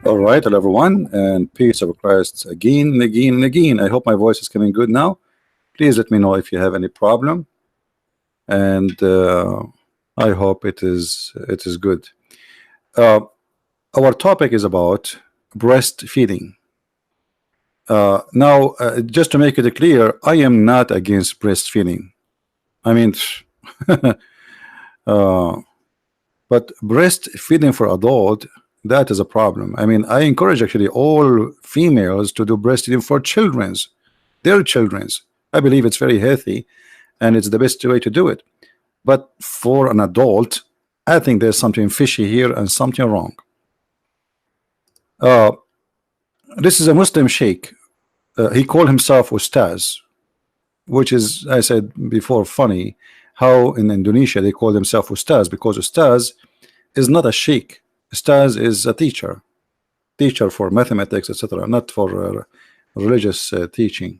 All right, hello everyone, and peace of Christ again and again and again. I hope my voice is coming good now. Please let me know if you have any problem, and I hope it is good. Uh, our topic is about breastfeeding. Now, just to make it clear, I am not against breastfeeding. I mean, uh, but breastfeeding for adult, that is a problem. I mean, I encourage actually all females to do breastfeeding for their children's. I believe it's very healthy and it's the best way to do it. But for an adult, I think there's something fishy here and something wrong. Uh, this is a Muslim sheikh. He called himself Ustaz, which is, I said before, funny how in Indonesia they call themselves Ustaz, because Ustaz is not a sheikh. Ustaz is a teacher for mathematics, etc., not for religious teaching.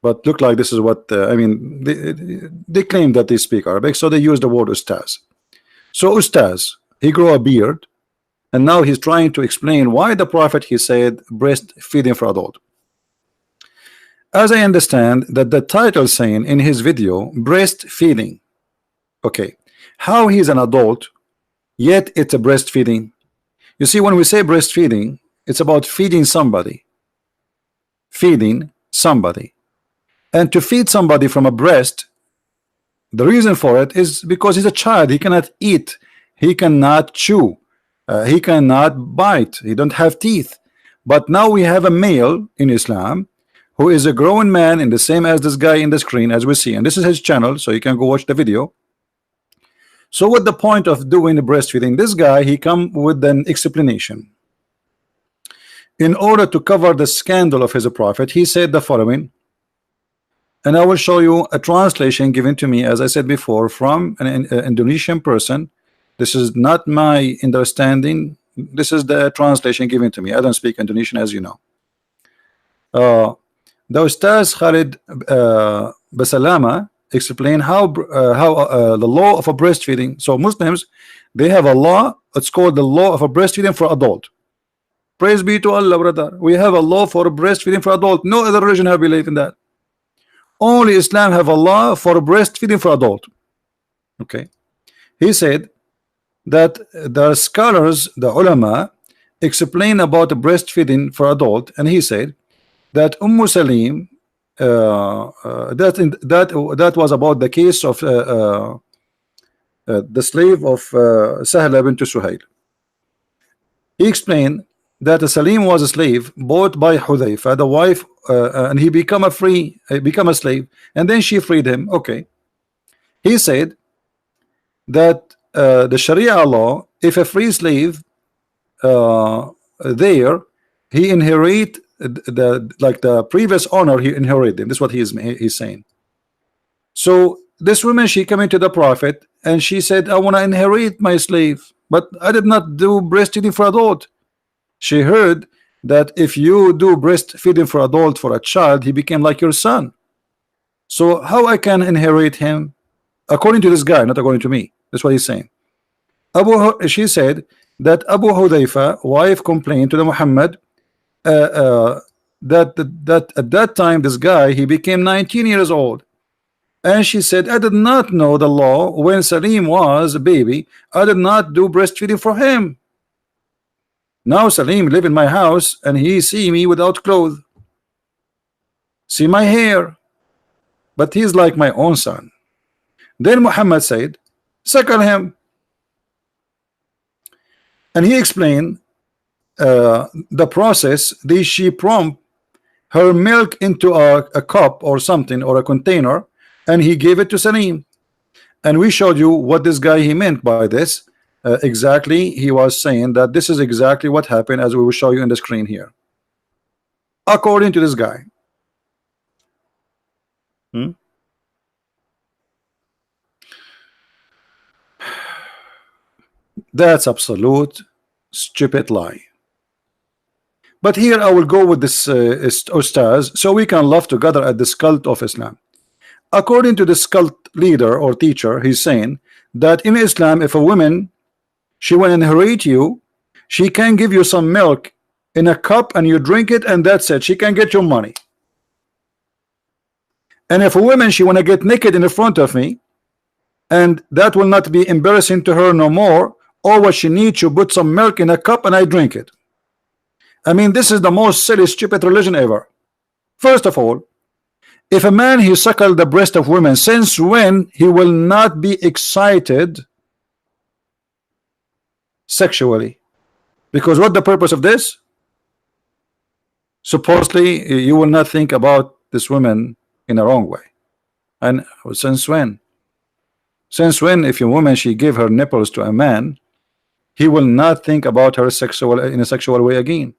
But look like this is what I mean. They claim that they speak Arabic, so they use the word Ustaz. So Ustaz, he grew a beard, and now he's trying to explain why the Prophet, he said, breastfeeding for adult. As I understand that the title saying in his video, breastfeeding. Okay, how he's an adult, yet it's a breastfeeding. You see, when we say breastfeeding, it's about feeding somebody. And to feed somebody from a breast, the reason for it is because he's a child. He cannot eat, he cannot chew, he cannot bite, he don't have teeth. But now we have a male in Islam who is a grown man, in the same as this guy in the screen, as we see, and this is his channel, so you can go watch the video. So what the point of doing the breastfeeding? This guy, he come with an explanation. In order to cover the scandal of his prophet, he said the following, and I will show you a translation given to me, as I said before, from an Indonesian person. This is not my understanding. This is the translation given to me. I don't speak Indonesian, as you know. The Ustaz Khalid Basalama explain how the law of a breastfeeding. So Muslims, they have a law. It's called the law of a breastfeeding for adult. Praise be to Allah, brother. We have a law for breastfeeding for adult. No other religion have believed in that. Only Islam have a law for breastfeeding for adult. Okay, he said that the scholars, the ulama, explain about the breastfeeding for adult, and he said that Salim, that was about the case of the slave of Sahla bint Suhail. He explained that Salim was a slave bought by Hudayfa, the wife, and he become a slave, and then she freed him. Okay, he said that the Sharia law, if a free slave there, he inherit the previous owner, he inherited him. This is what he's saying. So this woman, she came into the Prophet and she said, I want to inherit my slave, but I did not do breastfeeding for adult. She heard that if you do breastfeeding for adult for a child, he became like your son. So how I can inherit him? According to this guy, not according to me. That's what he's saying. She said that Abu Hudayfa wife complained to the Muhammad that at that time this guy, he became 19 years old, and she said, I did not know the law when Salim was a baby. I did not do breastfeeding for him. Now Salim live in my house and he see me without clothes, see my hair, but he's like my own son. Then Muhammad said, suckle him, and he explained the process. She pumped her milk into a cup or something, or a container, and he gave it to Salim. And we showed you what this guy he meant by this. Exactly, he was saying that this is exactly what happened, as we will show you in the screen here, according to this guy. That's absolute stupid lie. But here I will go with this Ustaz, so we can laugh together at this cult of Islam. According to this cult leader or teacher, he's saying that in Islam, if a woman, she will inherit you, she can give you some milk in a cup and you drink it and that's it. She can get your money. And if a woman, she want to get naked in the front of me, and that will not be embarrassing to her no more, or what she needs, you put some milk in a cup and I drink it. I mean, this is the most silly, stupid religion ever. First of all, if a man he suckle the breast of women, since when he will not be excited sexually? Because what the purpose of this? Supposedly you will not think about this woman in a wrong way. And since when? Since when, if a woman she give her nipples to a man, he will not think about her sexual in a sexual way again?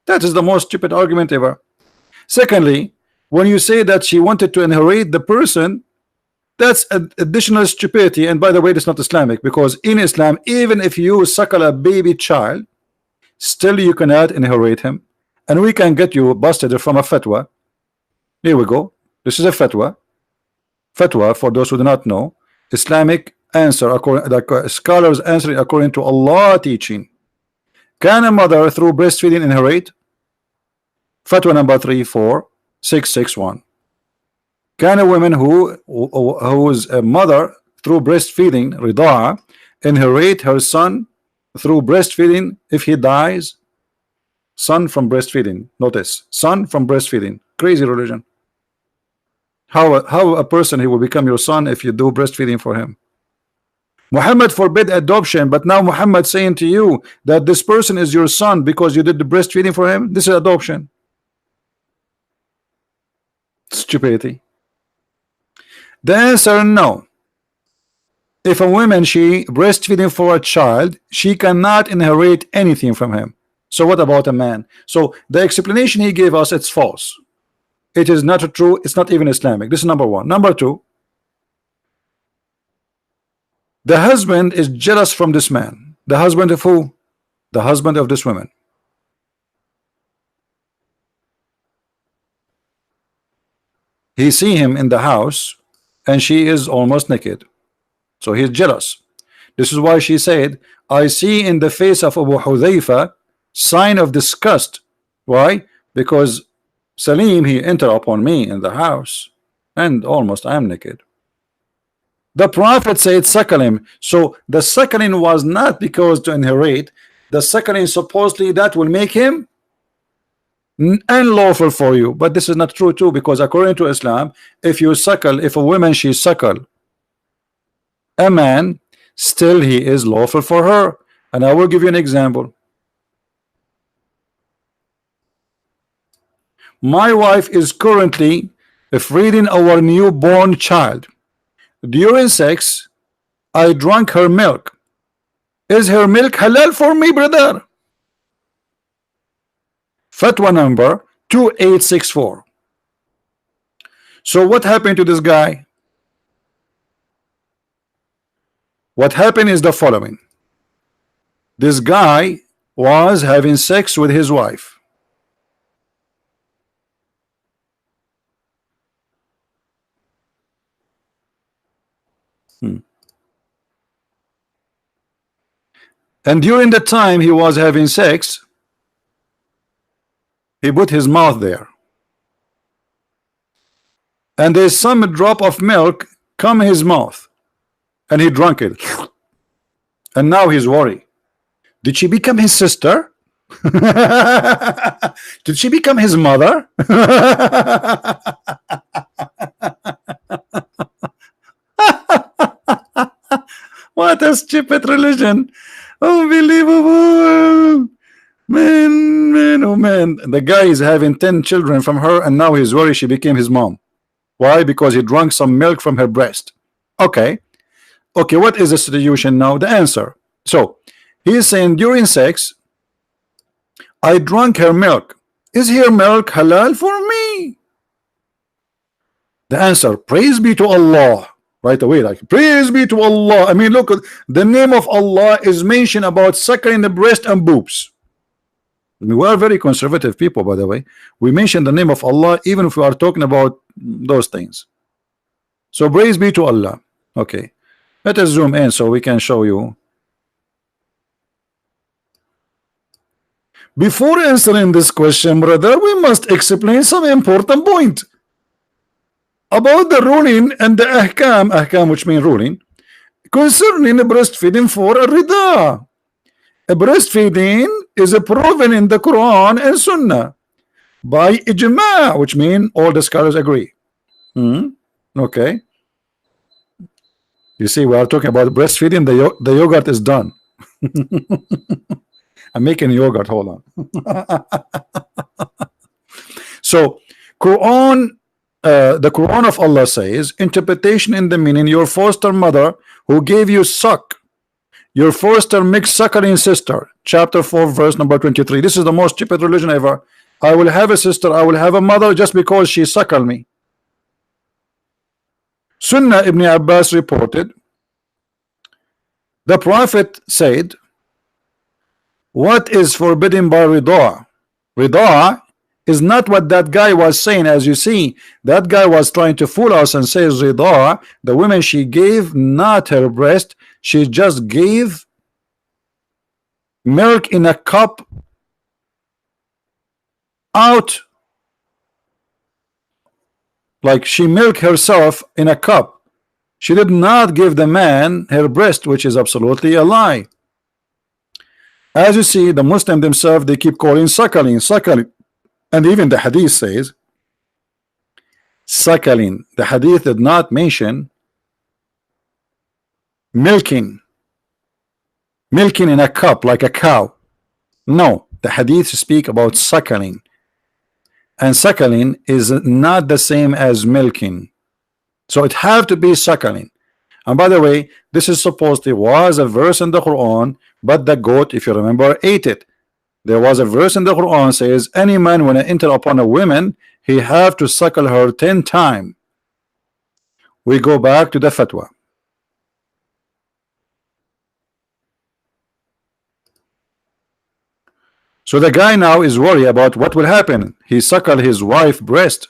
That is the most stupid argument ever. Secondly, when you say that she wanted to inherit the person, that's additional stupidity. And by the way, it's not Islamic, because in Islam, even if you suckle a baby child, still you cannot inherit him. And we can get you busted from a fatwa. Here we go. This is a fatwa. Fatwa, for those who do not know, Islamic answer, according the scholars answering according to Allah teaching. Can a mother through breastfeeding inherit? Fatwa number 34661. Can a woman who is a mother through breastfeeding, rida'a, inherit her son through breastfeeding if he dies? Son from breastfeeding. Notice, son from breastfeeding. Crazy religion. How a person he will become your son if you do breastfeeding for him? Muhammad forbid adoption, but now Muhammad saying to you that this person is your son because you did the breastfeeding for him. This is adoption. Stupidity. The answer, no. If a woman she breastfeeding for a child, she cannot inherit anything from him. So what about a man? So the explanation he gave us, it's false. It is not true. It's not even Islamic. This is number one. Number two, the husband is jealous from this man. The husband of who? The husband of this woman. He see him in the house and she is almost naked, so he's jealous. This is why she said, I see in the face of Abu Hudhayfa sign of disgust. Why? Because Salim, he entered upon me in the house and almost I am naked. The Prophet said suckle him. So the suckling was not because to inherit. The suckling supposedly that will make him unlawful for you. But this is not true too, because according to Islam, if you suckle, if a woman she suckle a man, still he is lawful for her. And I will give you an example. My wife is currently feeding our newborn child. During sex, I drank her milk. Is her milk halal for me, brother? Fatwa number 2864. So what happened to this guy? What happened is the following. This guy was having sex with his wife. And during the time he was having sex, he put his mouth there. And there's some drop of milk come his mouth. And he drank it. And now he's worried. Did she become his sister? Did she become his mother? What a stupid religion. Unbelievable. Man, oh man. The guy is having 10 children from her and now he's worried she became his mom. Why? Because he drank some milk from her breast. Okay, what is the solution now? The answer. So he is saying during sex, I drank her milk. Is her milk halal for me? The answer, praise be to Allah. Right away, like praise be to Allah. I mean, look, the name of Allah is mentioned about suckling the breast and boobs. I mean, we are very conservative people, by the way. We mention the name of Allah even if we are talking about those things. So praise be to Allah. Okay, let us zoom in so we can show you. Before answering this question, brother, we must explain some important point about the ruling and the ahkam, which mean ruling, concerning breastfeeding for a rida. Breastfeeding is proven in the Quran and Sunnah by ijma, which mean all the scholars agree. Okay. You see, we are talking about breastfeeding. The yogurt is done. I'm making yogurt. Hold on. So, Quran, the Quran of Allah says, interpretation in the meaning: your foster mother who gave you suck, your foster mixed suckling sister. Chapter 4, verse number 23. This is the most stupid religion ever. I will have a sister, I will have a mother just because she suckled me. Sunnah Ibn Abbas reported, the Prophet said, what is forbidden by rida? Rida is not what that guy was saying. As you see, that guy was trying to fool us and says rida, the woman, she gave not her breast, she just gave milk in a cup out, like she milked herself in a cup. She did not give the man her breast, which is absolutely a lie. As you see, the Muslim themselves, they keep calling suckling, suckling, and even the hadith says suckling. The hadith did not mention milking in a cup like a cow. No, the hadith speak about suckling, and suckling is not the same as milking, so it have to be suckling. And by the way, this is supposed to was a verse in the Quran, but the goat, if you remember, ate it. There was a verse in the Quran says, any man when I enter upon a woman, he have to suckle her 10 times. We go back to the fatwa. So the guy now is worried about what will happen. He suckled his wife's breast,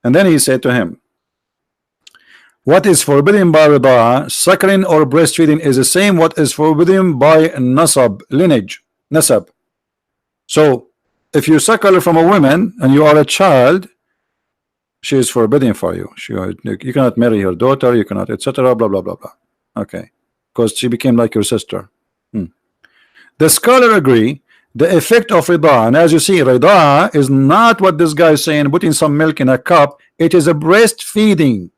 and then he said to him, what is forbidden by rida, suckling or breastfeeding, is the same what is forbidden by nasab, lineage, nasab. So if you suckle from a woman and you are a child, she is forbidden for you. You cannot marry her daughter, you cannot, etc. Blah blah blah blah. Okay, because she became like your sister. The scholar agree the effect of rida, and as you see, rida is not what this guy is saying, putting some milk in a cup. It is a breastfeeding,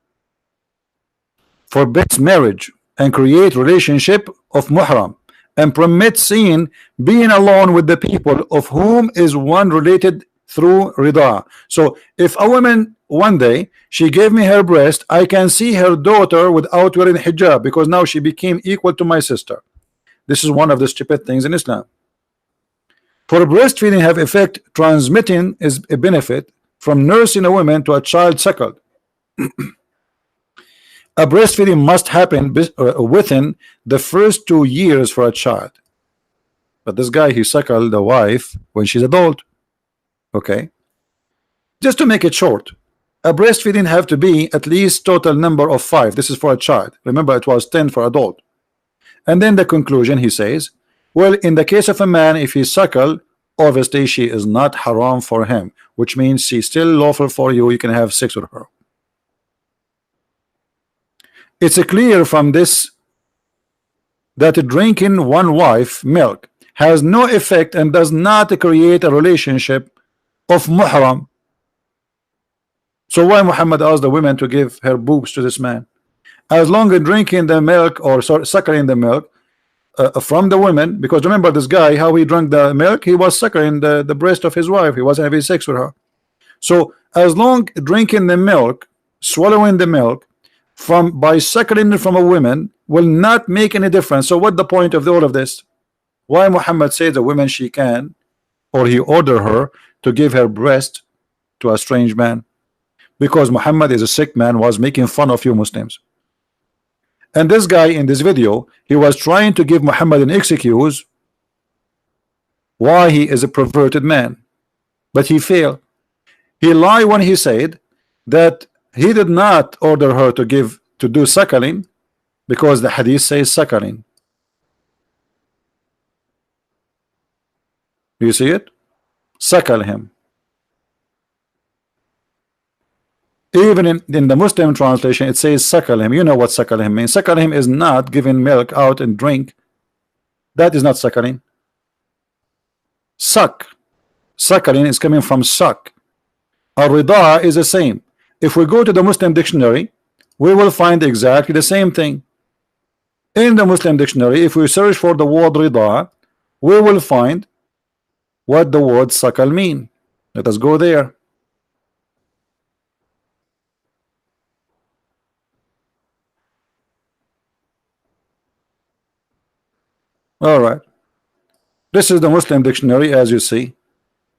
forbids marriage and create relationship of muhram, and permits seeing being alone with the people of whom is one related through rida. So if a woman one day she gave me her breast, I can see her daughter without wearing hijab, because now she became equal to my sister. This is one of the stupid things in Islam. For breastfeeding have effect, transmitting is a benefit from nursing a woman to a child suckled. A breastfeeding must happen within the first 2 years for a child. But this guy, he suckled the wife when she's adult. Okay. Just to make it short, a breastfeeding have to be at least total number of 5. This is for a child. Remember, it was 10 for adult. And then the conclusion, he says, well, in the case of a man, if he suckle, obviously she is not haram for him, which means she's still lawful for you. You can have sex with her. It's clear from this that drinking one wife milk has no effect and does not create a relationship of muhram. So why Muhammad asked the women to give her boobs to this man? As long as drinking the milk, or sorry, suckling the milk from the women, because remember this guy, how he drank the milk, he was suckling the breast of his wife, he wasn't having sex with her. So as long drinking the milk, swallowing the milk by suckling from a woman will not make any difference. So what the point of all of this? Why Muhammad said the woman she can, or he ordered her to give her breast to a strange man? Because Muhammad is a sick man, was making fun of you Muslims. And this guy in this video, he was trying to give Muhammad an excuse why he is a perverted man, but he failed. He lied when he said that he did not order her to do suckling, because the hadith says suckling. Do you see it? Suckle him. Even in the Muslim translation, it says suckle him. You know what suckle him means. Suckle him is not giving milk out and drink. That is not suckling. Suck. Suckling is coming from suck. Ar-rida is the same. If we go to the Muslim dictionary, we will find exactly the same thing. In the Muslim dictionary, if we search for the word rida, we will find what the word suckle mean. Let us go there. All right. This is the Muslim dictionary, as you see,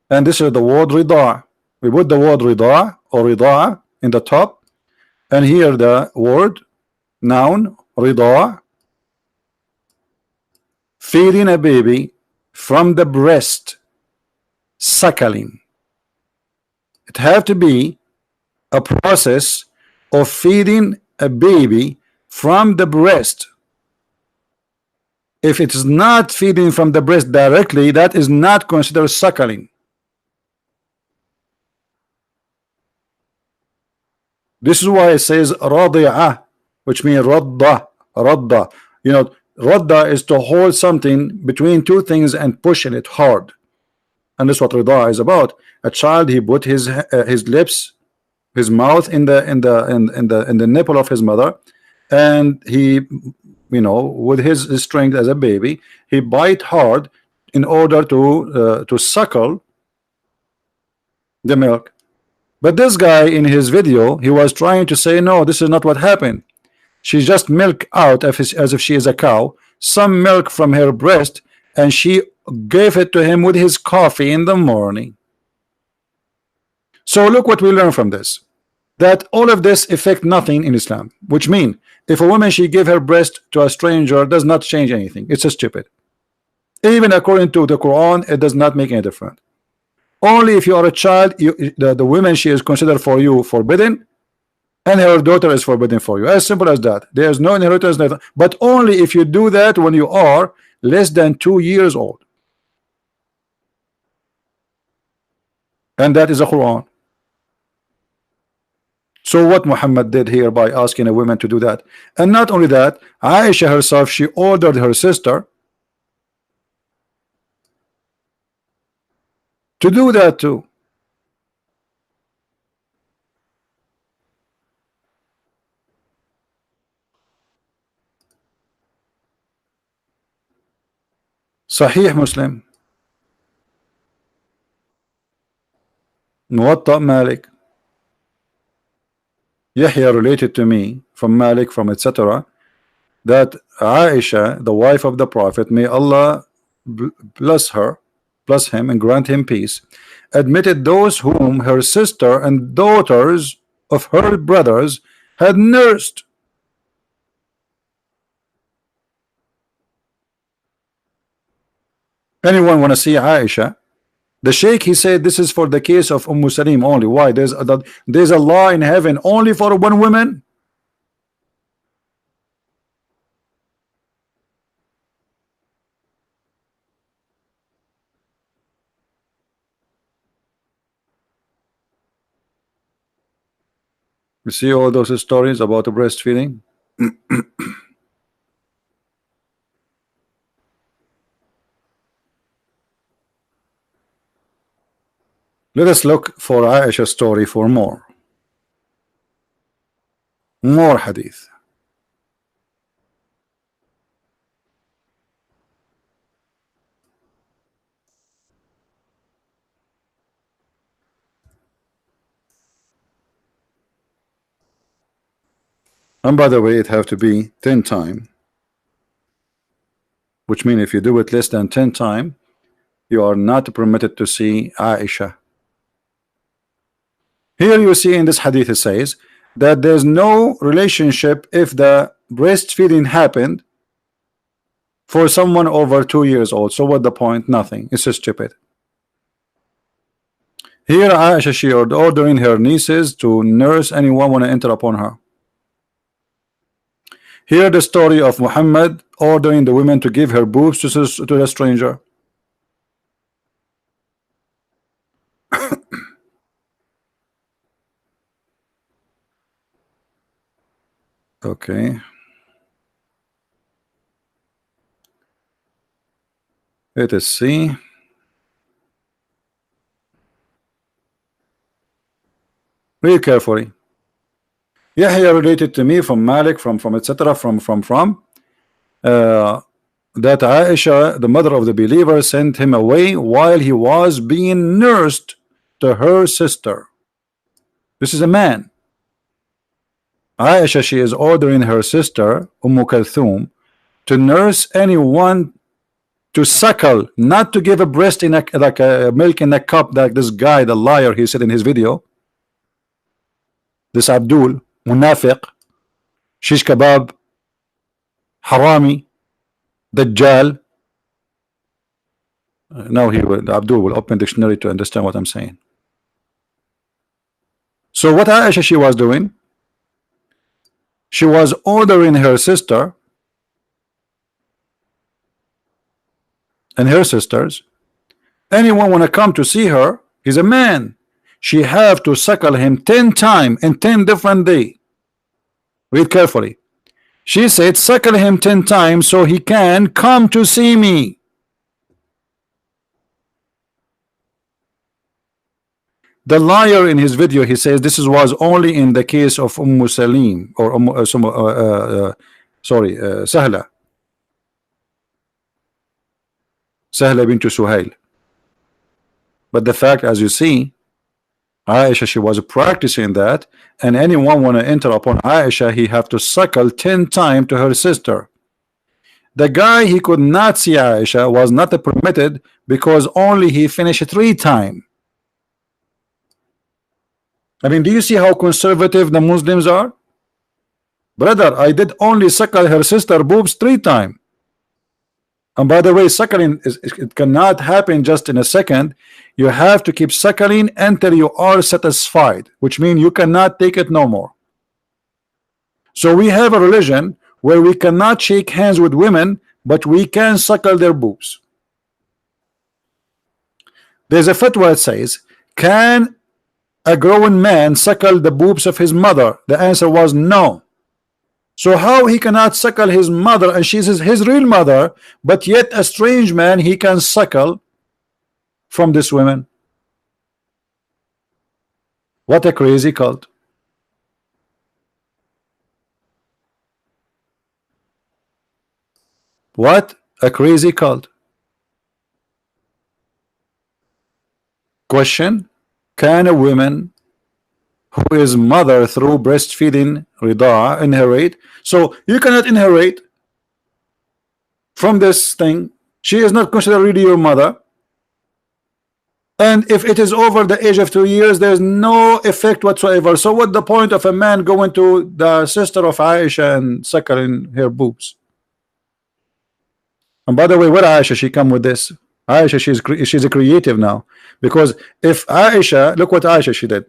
and this is the word rida. We put the word rida or rida in the top, and here the word noun rida, feeding a baby from the breast, suckling. It have to be a process of feeding a baby from the breast. If it is not feeding from the breast directly, that is not considered suckling. This is why it says radi'ah, which means radda, radda. You know, radda is to hold something between two things and pushing it hard, and that's what rida is about. A child, he put his lips, his mouth in the nipple of his mother, and he, you know, with his strength as a baby, he bite hard in order to suckle the milk. But this guy in his video, he was trying to say, no, this is not what happened. She just milk out as if she is a cow, some milk from her breast, and she gave it to him with his coffee in the morning. So look what we learn from this, that all of this affect nothing in Islam, which mean if a woman, she give her breast to a stranger, does not change anything. It's a stupid. Even according to the Quran, it does not make any difference. Only if you are a child, the woman, she is considered for you forbidden, and her daughter is forbidden for you. As simple as that. There is no inheritance, but only if you do that when you are less than 2 years old. And that is the Quran. So what Muhammad did here by asking a woman to do that, and not only that, Aisha herself, she ordered her sister to do that too. Sahih Muslim, Muwatta Malik. Yahya related to me from Malik, from etc., that Aisha, the wife of the Prophet, may Allah bless her, bless him, and grant him peace, admitted those whom her sister and daughters of her brothers had nursed. Anyone want to see Aisha? The Sheikh, he said this is for the case of Salim only. Why? There's a law in heaven only for one woman. You see all those stories about the breastfeeding. Let us look for Aisha's story for more hadith. And by the way, it have to be 10 times, which means if you do it less than 10 times, you are not permitted to see Aisha. Here you see in this hadith, it says that there's no relationship if the breastfeeding happened for someone over 2 years old. So what the point? Nothing. It's so stupid. Here Aisha, she ordering her nieces to nurse anyone want to enter upon her. Here the story of Muhammad ordering the women to give her boobs to the stranger. Okay, let us see. Read carefully. Yahya related to me from Malik, from etc. From that Aisha, the mother of the believer, sent him away while he was being nursed to her sister. This is a man. Aisha, she is ordering her sister Kulthum to nurse anyone, to suckle, not to give a breast in a, like a milk in a cup, like this guy, the liar, he said in his video. This Abdul, Munafiq, Shish Kebab, Harami, Dajjal. Now Abdul will open dictionary to understand what I'm saying. So what Aisha she was doing? She was ordering her sister and her sisters, anyone wanna come to see her, he's a man, she have to suckle him 10 times in 10 different days. Read carefully. She said suckle him 10 times so he can come to see me. The liar in his video, he says this was only in the case of Salim or Sahla bint Suhail. But the fact, as you see, Aisha, she was practicing that, and anyone want to enter upon Aisha, he have to suckle 10 times to her sister. The guy, he could not see Aisha, was not permitted because only he finished 3 times. I mean, do you see how conservative the Muslims are? Brother, I did only suckle her sister boobs 3 times. And by the way, suckling it cannot happen just in a second. You have to keep suckling until you are satisfied, which means you cannot take it no more. So we have a religion where we cannot shake hands with women, but we can suckle their boobs. There's a fatwa that says, can a grown man suckle the boobs of his mother? The answer was no. So how he cannot suckle his mother, and she's his real mother, but yet a strange man he can suckle from this woman? What a crazy cult. What a crazy cult. Question: can a woman who is mother through breastfeeding rida'a inherit? So you cannot inherit from this thing. She is not considered really your mother, and if it is over the age of 2 years, there's no effect whatsoever. So what the point of a man going to the sister of Aisha and suckling her boobs? And by the way, where Aisha she come with this? Aisha, she's a creative now, because if Aisha, look what Aisha she did.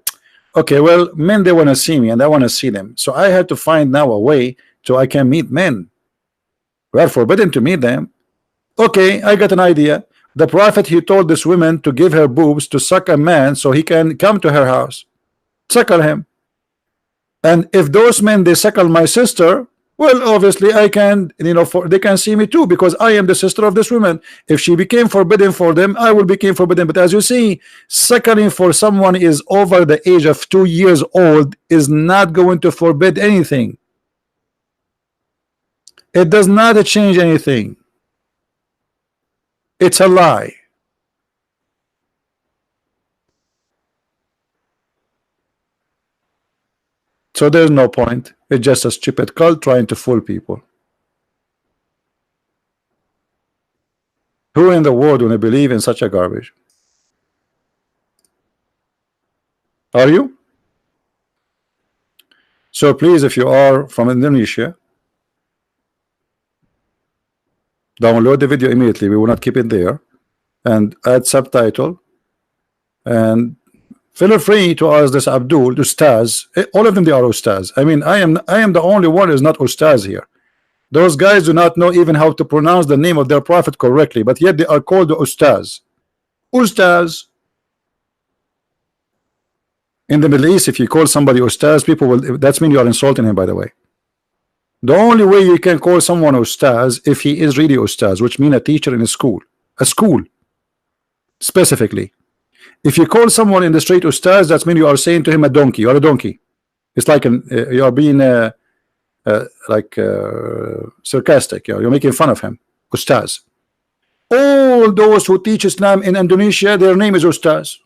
Okay, well, men, they want to see me and I want to see them, so I had to find now a way so I can meet men. We are forbidden to meet them. Okay, I got an idea. The prophet, he told this woman to give her boobs to suck a man so he can come to her house, suckle him. And if those men they suckle my sister, well, obviously I can, you know, they can see me too, because I am the sister of this woman. If she became forbidden for them, I will become forbidden. But as you see, suckling for someone is over the age of 2 years old is not going to forbid anything. It does not change anything. It's a lie. So there's no point. It's just a stupid cult trying to fool people. Who in the world will believe in such a garbage? Are you? So please, if you are from Indonesia, download the video immediately. We will not keep it there, and add subtitle, and feel free to ask this Abdul, Ustaz. All of them, they are Ustaz. I mean, I am the only one who is not Ustaz here. Those guys do not know even how to pronounce the name of their prophet correctly, but yet they are called the Ustaz. Ustaz. In the Middle East, if you call somebody Ustaz, people will, that's mean you are insulting him, by the way. The only way you can call someone ustaz if he is really ustaz, which means a teacher in a school specifically. If you call someone in the street ustaz, that means you are saying to him a donkey. You're a donkey. It's like you are being sarcastic. You're making fun of him. Ustaz. All those who teach Islam in Indonesia, their name is ustaz.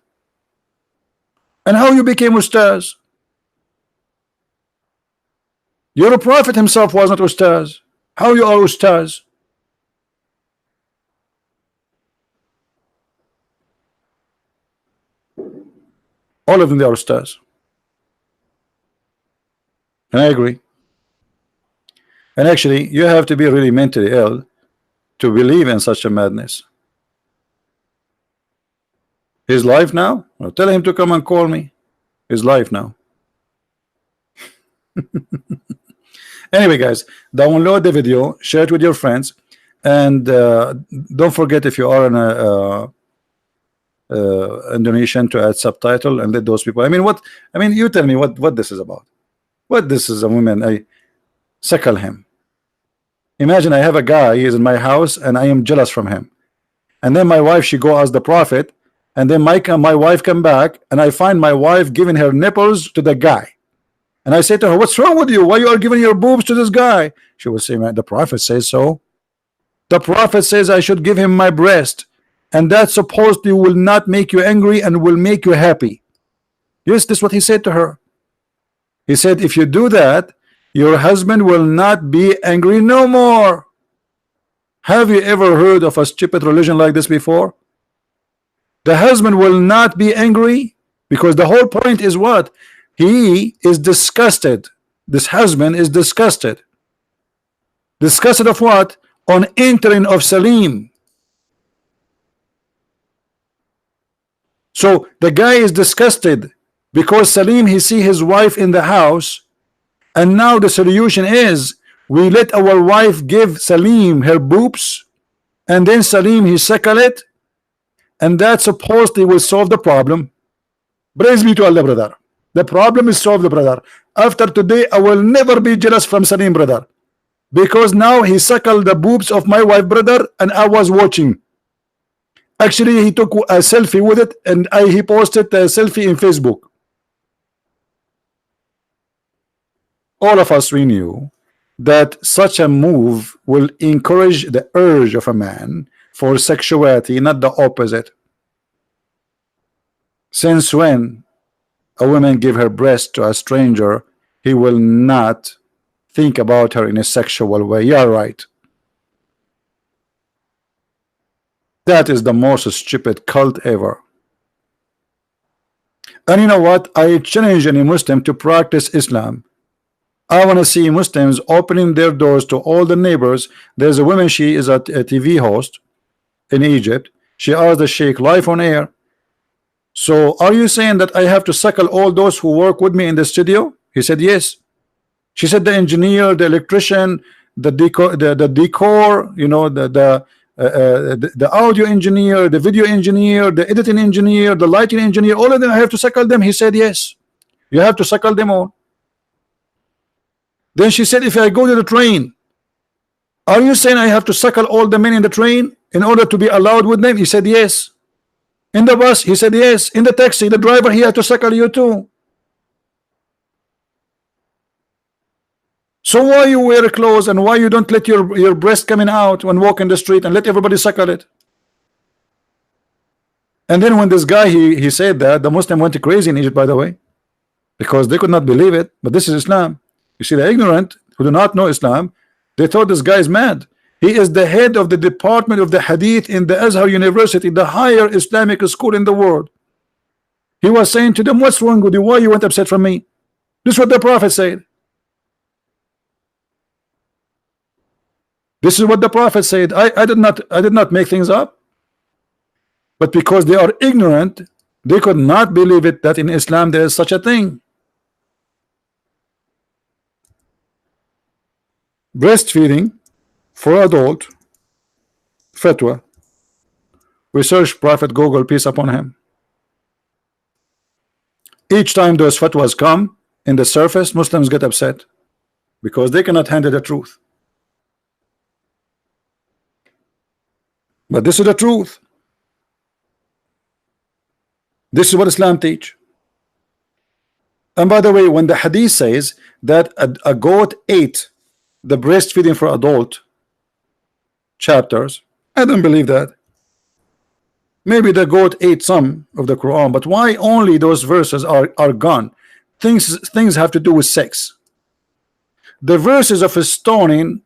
And how you became ustaz? Your prophet himself was not ustaz. How you are ustaz? All of them, they are ustaz. And I agree. And actually, you have to be really mentally ill to believe in such a madness. His life now? Well, tell him to come and call me. His life now. Anyway, guys, download the video, share it with your friends, and don't forget, if you are an Indonesian, to add subtitle and let those people. I mean, you tell me what this is about. What this is a woman? I suckle him. Imagine I have a guy, he is in my house, and I am jealous from him. And then my wife, she go ask the prophet, and then my wife come back, and I find my wife giving her nipples to the guy. And I say to her, what's wrong with you? Why you are giving your boobs to this guy? She will say, man, the prophet says so. The prophet says I should give him my breast, and that supposedly will not make you angry and will make you happy. Yes, this is what he said to her. He said, if you do that, your husband will not be angry no more. Have you ever heard of a stupid religion like this before? The husband will not be angry, because the whole point is what? He is disgusted. This husband is disgusted. Disgusted of what? On entering of Salim. So the guy is disgusted because Salim, he see his wife in the house, and now the solution is we let our wife give Salim her boobs, and then Salim he suckle it, and that supposedly will solve the problem. Praise be to Allah, brother. The problem is solved, brother. After today, I will never be jealous from Salim, brother, because now he suckled the boobs of my wife, brother, and I was watching. Actually, he took a selfie with it, and he posted a selfie in Facebook. All of us, we knew that such a move will encourage the urge of a man for sexuality, not the opposite. Since when a woman give her breast to a stranger, he will not think about her in a sexual way. You're right. That is the most stupid cult ever. And you know what? I challenge any Muslim to practice Islam. I want to see Muslims opening their doors to all the neighbors. There's a woman, she is a TV host in Egypt. She asked the Sheikh live on air, so are you saying that I have to suckle all those who work with me in the studio? He said yes. She said the engineer, the electrician, the decor, you know, the audio engineer, the video engineer, the editing engineer, the lighting engineer, all of them I have to suckle them. He said yes, you have to suckle them all. Then she said, if I go to the train, are you saying I have to suckle all the men in the train in order to be allowed with them? He said yes. In the bus, he said yes. In the taxi, the driver, he had to suckle you too. So why you wear clothes, and why you don't let your breast coming out when walk in the street and let everybody suckle it? And then when this guy he said that, the Muslim went crazy in Egypt, by the way, because they could not believe it. But this is Islam. You see, the ignorant who do not know Islam, they thought this guy is mad. He is the head of the department of the Hadith in the Azhar University, the higher Islamic school in the world. He was saying to them, what's wrong with you? Why you went upset from me? This is what the Prophet said. This is what the Prophet said. I did not make things up. But because they are ignorant, they could not believe it, that in Islam there is such a thing. Breastfeeding for adult, fatwa. Research Prophet Google, peace upon him. Each time those fatwas come in the surface, Muslims get upset because they cannot handle the truth. But this is the truth. This is what Islam teach. And by the way, when the hadith says that a goat ate the breastfeeding for adult chapters, I don't believe that. Maybe the goat ate some of the Quran, but why only those verses are gone? Things have to do with sex. The verses of a stoning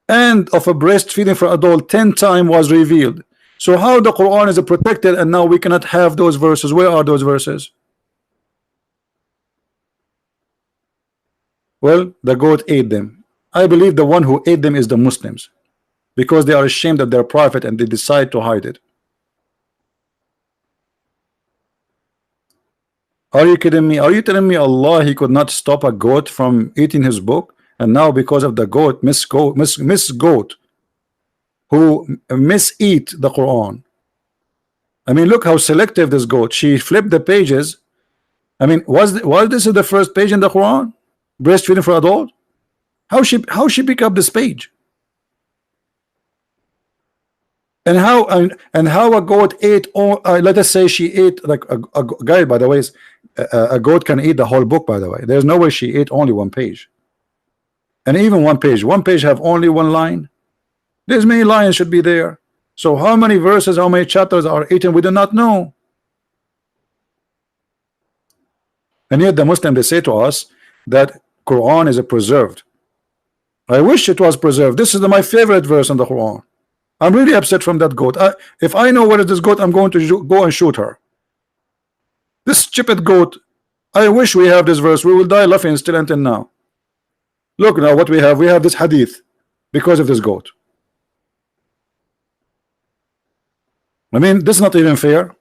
and of a breastfeeding for adult 10 times was revealed. So how the Quran is protected and now we cannot have those verses? Where are those verses? Well, the goat ate them. I believe the one who ate them is the Muslims, because they are ashamed of their prophet and they decide to hide it. Are you kidding me? Are you telling me Allah, he could not stop a goat from eating his book, and now because of the goat, Miss Goat, who miseat the Quran? I mean, look how selective this goat. She flipped the pages. I mean, was this is the first page in the Quran? Breastfeeding for adult? How she pick up this page? And how a goat ate, or let us say she ate, like a guy, by the way, a goat can eat the whole book, by the way. There's no way she ate only one page. And even one page have only one line. There's many lines should be there. So how many verses, how many chapters are eaten, we do not know. And yet the Muslim, they say to us that Quran is preserved. I wish it was preserved. This is my favorite verse in the Quran. I'm really upset from that goat. If I know where is this goat, I'm going to go and shoot her. This stupid goat. I wish we have this verse. We will die laughing still until now. Look now what we have. We have this hadith because of this goat. I mean, this is not even fair.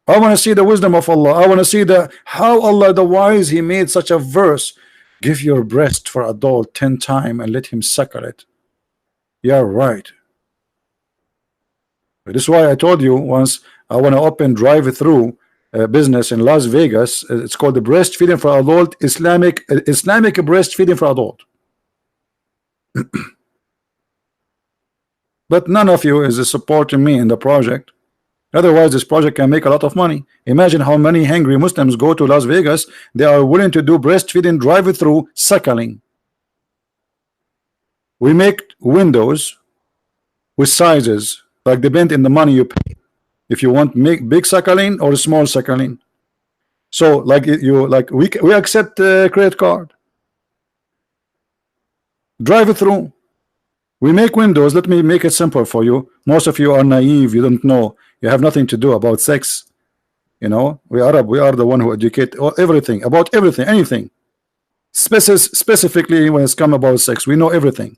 I want to see the wisdom of Allah. I want to see how Allah the wise, he made such a verse. Give your breast for adult 10 times and let him suckle it. Yeah, right. This is why I told you once, I want to open drive-through business in Las Vegas. It's called the breastfeeding for adult, Islamic breastfeeding for adult. But none of you is supporting me in the project. Otherwise, this project can make a lot of money. Imagine how many hungry Muslims go to Las Vegas. They are willing to do breastfeeding, drive-through, suckling. We make windows with sizes, like depend in the money you pay. If you want make big suckling or small suckling. So like we accept credit card. Drive-through. We make windows. Let me make it simple for you. Most of you are naive. You don't know. You have nothing to do about sex. You know, we Arab. We are the one who educate everything about everything, anything. Specifically when it's come about sex, we know everything.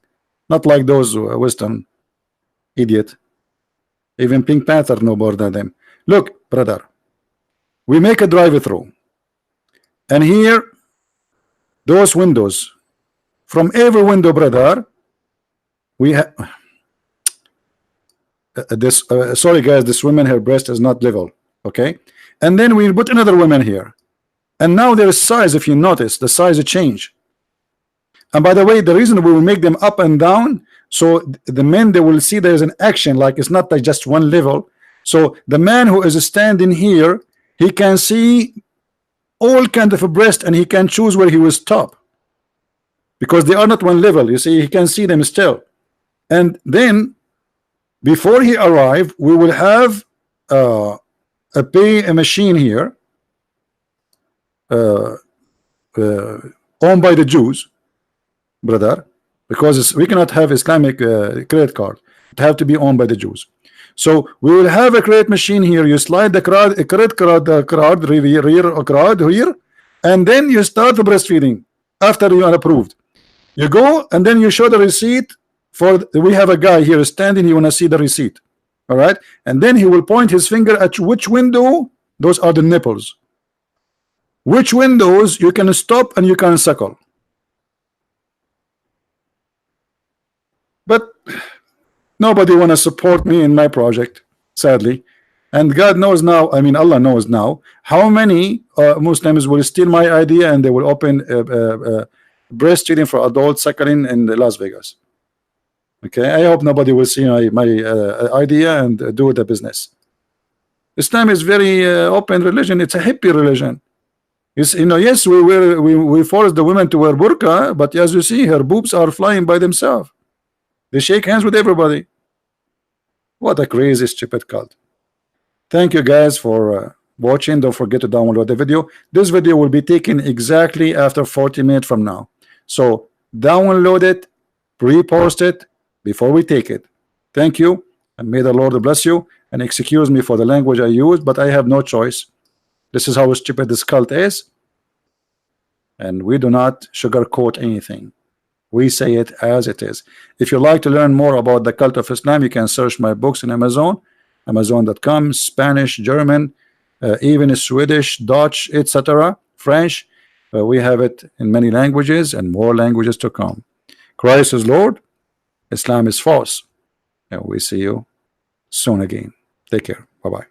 Not like those Western idiot. Even Pink Panther know more than them. Look, brother. We make a drive-through, and here, those windows. From every window, brother. We have this. Sorry, guys. This woman, her breast is not level. Okay, and then we put another woman here, and now their size. If you notice, the size change. And by the way, the reason we will make them up and down, so the men, they will see there's an action. Like it's not like just one level. So the man who is standing here, he can see all kind of a breast, and he can choose where he will stop, because they are not one level. You see, he can see them still. And then before he arrived, we will have a machine here owned by the Jews, brother, because we cannot have Islamic credit card. It have to be owned by the Jews. So we will have a credit machine here. You slide the credit card here, and then you start the breastfeeding after you are approved. You go and then you show the receipt. We have a guy here standing. You want to see the receipt, all right? And then he will point his finger at which window. Those are the nipples. Which windows you can stop and you can suckle. But nobody want to support me in my project, sadly. And God knows now. I mean, Allah knows now how many Muslims will steal my idea and they will open breastfeeding for adults, suckling in Las Vegas. Okay, I hope nobody will see my idea and do the business. Islam is very open religion. It's a hippie religion. Yes, we force the women to wear burqa, but as you see, her boobs are flying by themselves. They shake hands with everybody. What a crazy, stupid cult. Thank you guys for watching. Don't forget to download the video. This video will be taken exactly after 40 minutes from now. So download it, pre-post it before we take it. Thank you, and may the Lord bless you. And excuse me for the language I use, but I have no choice. This is how stupid this cult is, and we do not sugarcoat anything. We say it as it is. If you'd like to learn more about the cult of Islam, you can search my books in Amazon, Amazon.com, Spanish, German, even Swedish, Dutch, etc., French. We have it in many languages and more languages to come. Christ is Lord, Islam is false, and we see you soon again. Take care. Bye-bye.